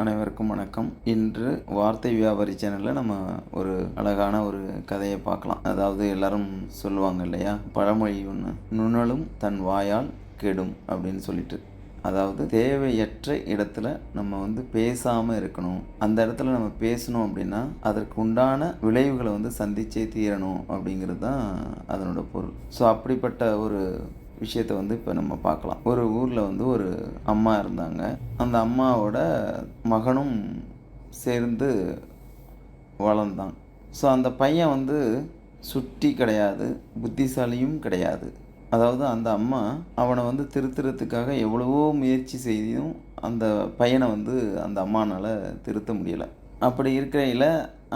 அனைவருக்கும் வணக்கம். இன்று வார்த்தை வியாபாரி சேனலில் நம்ம ஒரு அழகான ஒரு கதையை பார்க்கலாம். அதாவது எல்லாரும் சொல்லுவாங்க இல்லையா, பழமொழி ஒன்று, நுணலும் தன் வாயால் கெடும் அப்படின்னு சொல்லிட்டு. அதாவது தேவையற்ற இடத்துல நம்ம பேசாமல் இருக்கணும். அந்த இடத்துல நம்ம பேசணும் அப்படின்னா அதற்கு உண்டான விளைவுகளை சந்திச்சே தீரணும் அப்படிங்கிறது தான் அதனோட பொருள். ஸோ அப்படிப்பட்ட ஒரு விஷயத்தை இப்போ நம்ம பார்க்கலாம். ஒரு ஊரில் ஒரு அம்மா இருந்தாங்க. அந்த அம்மாவோட மகனும் சேர்ந்து வளர்ந்தான். ஸோ அந்த பையன் சுட்டி கிடையாது, புத்திசாலியும் கிடையாது. அதாவது அந்த அம்மா அவனை திருத்துறதுக்காக எவ்வளவோ முயற்சி செய்தும் அந்த பையனை அந்த அம்மானால் திருத்த முடியலை. அப்படி இருக்கையில்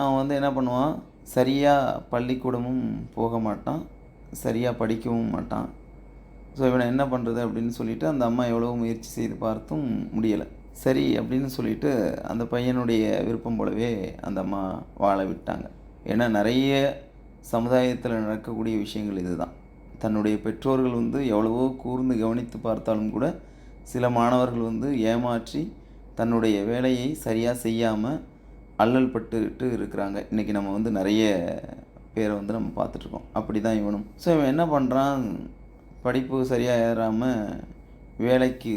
அவன் என்ன பண்ணுவான், சரியாக பள்ளிக்கூடமும் போக மாட்டான், சரியாக படிக்கவும் மாட்டான். ஸோ இவனை என்ன பண்ணுறது அப்படின்னு சொல்லிட்டு அந்த அம்மா எவ்வளோ முயற்சி செய்து பார்த்தும் முடியலை. சரி அப்படின்னு சொல்லிட்டு அந்த பையனுடைய விருப்பம் போலவே அந்த அம்மா வாழ விட்டாங்க. ஏன்னா நிறைய சமுதாயத்தில் நடக்கக்கூடிய விஷயங்கள் இதுதான். தன்னுடைய பெற்றோர்கள் எவ்வளவோ கூர்ந்து கவனித்து பார்த்தாலும் கூட சில மாணவர்கள் ஏமாற்றி தன்னுடைய வேலையை சரியாக செய்யாமல் அல்லல் பட்டுட்டு இருக்கிறாங்க. இன்றைக்கி நம்ம நிறைய பேரை நம்ம பார்த்துட்ருக்கோம். அப்படி தான் இவனும். ஸோ இவன் என்ன பண்ணுறான், படிப்பு சரியாக ஏறாமல் வேலைக்கு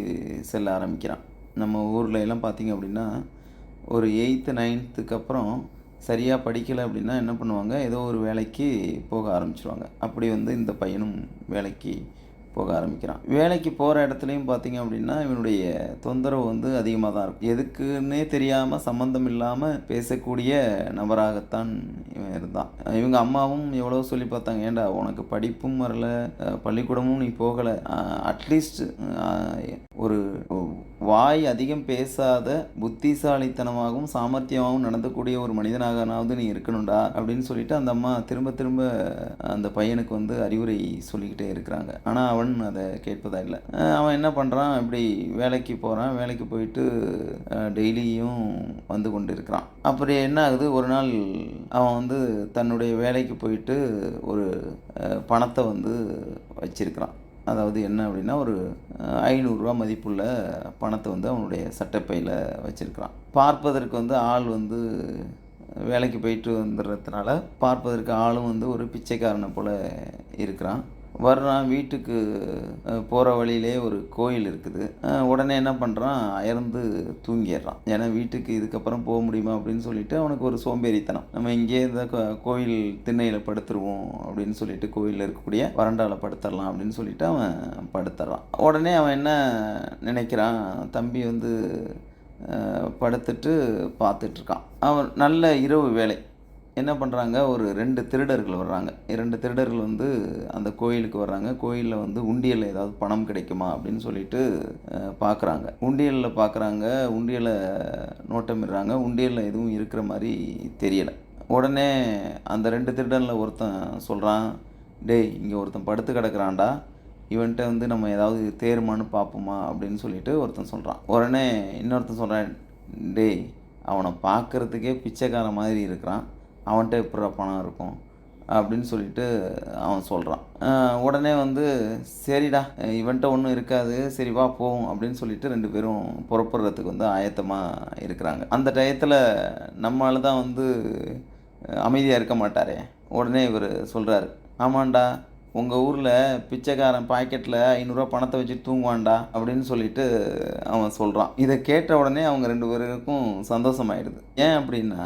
செல்ல ஆரம்பிக்கிறான். நம்ம ஊரில் எல்லாம் பார்த்திங்க அப்படின்னா ஒரு 8th 9th அப்புறம் சரியாக படிக்கலை அப்படின்னா என்ன பண்ணுவாங்க, ஏதோ ஒரு வேலைக்கு போக ஆரம்பிச்சிருவாங்க. அப்படி இந்த பையனும் வேலைக்கு போக ஆரம்பிக்கிறான். வேலைக்கு போகிற இடத்துலையும் பார்த்திங்க அப்படின்னா இவனுடைய தொந்தரவு அதிகமாக தான் இருக்கும். எதுக்குன்னே தெரியாமல் சம்மந்தம் இல்லாமல் பேசக்கூடிய நபராகத்தான் இவன் இருந்தான். இவங்க அம்மாவும் எவ்வளோ சொல்லி பார்த்தாங்க, ஏண்டா உனக்கு படிப்பும் வரல, பள்ளிக்கூடமும் நீ போகலை, அட்லீஸ்ட் ஒரு வாய் அதிகம் பேசாத புத்திசாலித்தனமாகவும் சாமர்த்தியமாகவும் நடந்தக்கூடிய ஒரு மனிதனாகனாவது நீ இருக்கணும்டா அப்படின்னு சொல்லிட்டு அந்த அம்மா திரும்ப திரும்ப அந்த பையனுக்கு அறிவுரை சொல்லிக்கிட்டே இருக்கிறாங்க. ஆனால் அவன் அதை கேட்பதா இல்லை. அவன் என்ன பண்ணுறான், இப்படி வேலைக்கு போகிறான். வேலைக்கு போயிட்டு டெய்லியும் வந்து கொண்டு இருக்கிறான். அப்படி என்ன ஆகுது, ஒரு நாள் அவன் தன்னுடைய வேலைக்கு போயிட்டு ஒரு பணத்தை வச்சிருக்கிறான். அதாவது என்ன அப்படின்னா ஒரு 500 ரூபா மதிப்புள்ள பணத்தை அவனுடைய சட்டைப்பையில் வச்சுருக்கிறான். பார்ப்பதற்கு ஆள் வேலைக்கு போயிட்டு வந்துடுறதுனால பார்ப்பதற்கு ஆளும் ஒரு பிச்சைக்காரனை போல் இருக்கிறான். வர்றான். வீட்டுக்கு போகிற வழியிலே ஒரு கோயில் இருக்குது. உடனே என்ன பண்ணுறான், அயர்ந்து தூங்கிடுறான். ஏன்னா வீட்டுக்கு இதுக்கப்புறம் போக முடியுமா அப்படின்னு சொல்லிட்டு அவனுக்கு ஒரு சோம்பேறித்தனம். நம்ம இங்கே இந்த கோயில் திண்ணையில் படுத்துருவோம் அப்படின்னு சொல்லிட்டு கோயிலில் இருக்கக்கூடிய வறண்டாவில் படுத்துடலாம் அப்படின்னு சொல்லிட்டு அவன் படுத்துடுறான். உடனே அவன் என்ன நினைக்கிறான், தம்பி படுத்துட்டு பார்த்துட்ருக்கான். அவன் நல்ல இரவு வேலை. என்ன பண்ணுறாங்க, ஒரு 2 திருடர்கள் வர்றாங்க. 2 திருடர்கள் அந்த கோயிலுக்கு வர்றாங்க. கோயிலில் உண்டியலில் ஏதாவது பணம் கிடைக்குமா அப்படின்னு சொல்லிட்டு பார்க்குறாங்க. உண்டியலில் பார்க்குறாங்க, உண்டியலை நோட்டமிடுறாங்க. உண்டியலில் எதுவும் இருக்கிற மாதிரி தெரியலை. உடனே அந்த 2 திருடனில் ஒருத்தன் சொல்கிறான், டேய் இங்கே ஒருத்தன் படுத்து கிடக்குறான்டா, இவன்கிட்ட நம்ம ஏதாவது தேருமான்னு பார்ப்போமா அப்படின்னு சொல்லிட்டு ஒருத்தன் சொல்கிறான். உடனே இன்னொருத்தன் சொல்கிறான், டேய் அவனை பார்க்குறதுக்கே பிச்சைக்கார மாதிரி இருக்கிறான், அவன்கிட்ட எப்படா பணம் இருக்கும் அப்படின்னு சொல்லிட்டு அவன் சொல்கிறான். உடனே சரிடா இவன்கிட்ட ஒன்றும் இருக்காது, சரி வா போவோம் அப்படின்னு சொல்லிட்டு 2 பேரும் புறப்படுறதுக்கு ஆயத்தமாக இருக்கிறாங்க. அந்த டயத்தில் நம்மளால தான் அமைதியாக இருக்க மாட்டாரே. உடனே இவர் சொல்கிறாரு, ஆமாண்டா உங்கள் ஊரில் பிச்சைக்காரன் பாக்கெட்டில் 500 ரூபா பணத்தை வச்சுட்டு தூங்குவான்டா அப்படின்னு சொல்லிட்டு அவன் சொல்கிறான். இதை கேட்ட உடனே அவங்க 2 பேருக்கும் சந்தோஷமாயிடுது. ஏன் அப்படின்னா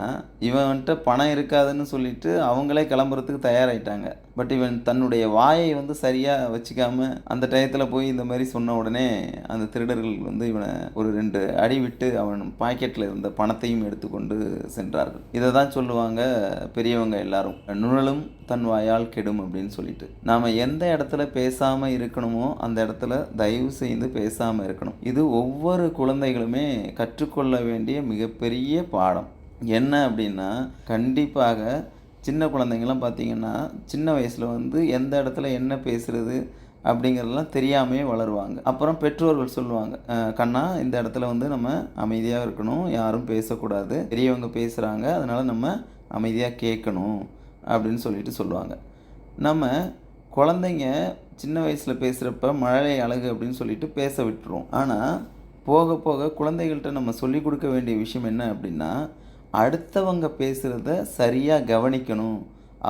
இவன்கிட்ட பணம் இருக்காதுன்னு சொல்லிட்டு அவங்களே கிளம்புறதுக்கு தயாராகிட்டாங்க. பட் இவன் தன்னுடைய வாயை சரியாக வச்சுக்காமல் அந்த டயத்தில் போய் இந்த மாதிரி சொன்ன உடனே அந்த திருடர்கள் இவனை ஒரு 2 அடி விட்டு அவன் பாக்கெட்டில் இருந்த பணத்தையும் எடுத்துக்கொண்டு சென்றார்கள். இதை தான் சொல்லுவாங்க பெரியவங்க எல்லாரும், நுணலும் தன் வாயால் கெடும் அப்படின்னு சொல்லிட்டு. நாம் எந்த இடத்துல பேசாமல் இருக்கணுமோ அந்த இடத்துல தயவு செய்து பேசாமல் இருக்கணும். இது ஒவ்வொரு குழந்தைகளுமே கற்றுக்கொள்ள வேண்டிய மிகப்பெரிய பாடம். என்ன அப்படின்னா, கண்டிப்பாக சின்ன குழந்தைங்கள்லாம் பார்த்திங்கன்னா சின்ன வயசில் எந்த இடத்துல என்ன பேசுகிறது அப்படிங்கிறதெல்லாம் தெரியாமே வளருவாங்க. அப்புறம் பெற்றோர்கள் சொல்லுவாங்க, கண்ணா இந்த இடத்துல நம்ம அமைதியாக இருக்கணும், யாரும் பேசக்கூடாது, பெரியவங்க பேசுகிறாங்க அதனால் நம்ம அமைதியாக கேட்கணும் அப்படின்னு சொல்லிட்டு சொல்லுவாங்க. நம்ம குழந்தைங்க சின்ன வயசில் பேசுகிறப்ப மழலை அழகு அப்படின்னு சொல்லிட்டு பேச விட்டுருவோம். ஆனால் போக போக குழந்தைகள்கிட்ட நம்ம சொல்லிக் கொடுக்க வேண்டிய விஷயம் என்ன அப்படின்னா, அடுத்தவங்க பேசுகிறத சரியாக கவனிக்கணும்,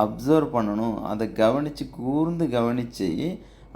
அப்சர்வ் பண்ணணும். அதை கவனித்து கூர்ந்து கவனித்து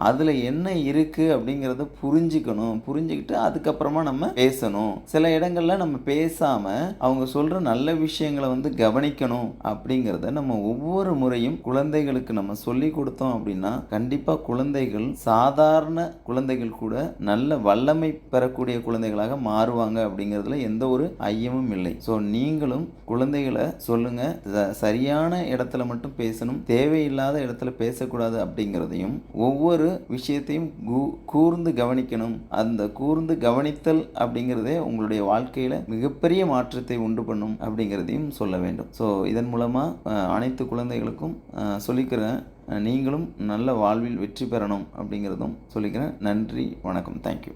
அதில் என்ன இருக்குது அப்படிங்கிறத புரிஞ்சுக்கணும். புரிஞ்சுக்கிட்டு அதுக்கப்புறமா நம்ம பேசணும். சில இடங்கள்ல நம்ம பேசாமல் அவங்க சொல்கிற நல்ல விஷயங்களை கவனிக்கணும் அப்படிங்கிறத நம்ம ஒவ்வொரு முறையும் குழந்தைகளுக்கு நம்ம சொல்லி கொடுத்தோம் அப்படின்னா, கண்டிப்பாக குழந்தைகள் சாதாரண குழந்தைகள் கூட நல்ல வல்லமை பெறக்கூடிய குழந்தைகளாக மாறுவாங்க அப்படிங்கிறதுல எந்த ஒரு ஐயமும் இல்லை. ஸோ நீங்களும் குழந்தைகளை சொல்லுங்கள், சரியான இடத்துல மட்டும் பேசணும், தேவையில்லாத இடத்துல பேசக்கூடாது அப்படிங்கிறதையும், ஒவ்வொரு விஷயத்தையும் கூர்ந்து கவனிக்கணும். அந்த கூர்ந்து கவனித்தல் அப்படிங்கிறதே உங்களுடைய வாழ்க்கையில் மிகப்பெரிய மாற்றத்தை உண்டு பண்ணும் அப்படிங்கிறதையும் சொல்ல வேண்டும். ஸோ இதன் மூலமாக அனைத்து குழந்தைகளுக்கும் சொல்லிக்கிறேன், நீங்களும் நல்ல வாழ்வில் வெற்றி பெறணும் அப்படிங்கிறதும் சொல்லிக்கிறேன். நன்றி, வணக்கம், தேங்க்யூ.